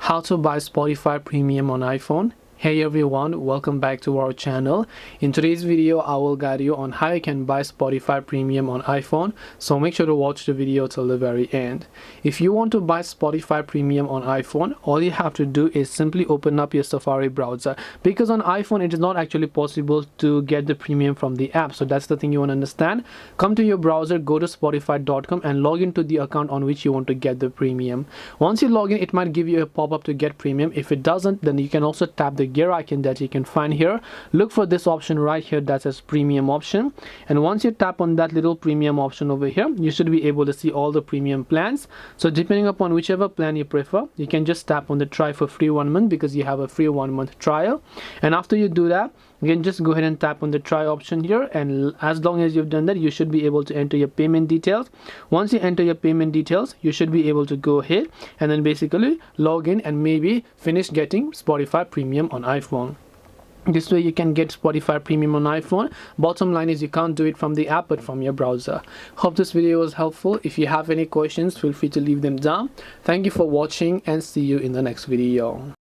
how to buy Spotify Premium on iPhone. Hey everyone, welcome back to our channel. In today's video I will guide you on how you can buy Spotify Premium on iPhone, so make sure to watch the video till the very end. If you want to buy Spotify Premium on iPhone, all you have to do is simply open up your Safari browser, because on iPhone it is not actually possible to get the premium from the app. So that's the thing you want to understand. Come to your browser, go to spotify.com and log into the account on which you want to get the premium. Once you log in, it might give you a pop-up to get premium. If it doesn't, then you can also tap the gear icon that you can find here. Look for this option right here that says premium option, and once you tap on that little premium option over here, you should be able to see all the premium plans. So depending upon whichever plan you prefer, you can just tap on the try for free 1 month, because you have a free 1 month trial. And after you do that, you can just go ahead and tap on the try option here, and as long as you've done that, you should be able to enter your payment details. Once you enter your payment details, you should be able to go ahead and then basically log in and maybe finish getting Spotify Premium on iPhone. This way you can get Spotify Premium on iPhone. Bottom line is you can't do it from the app but from your browser. Hope this video was helpful. If you have any questions, feel free to leave them down. Thank you for watching and see you in the next video.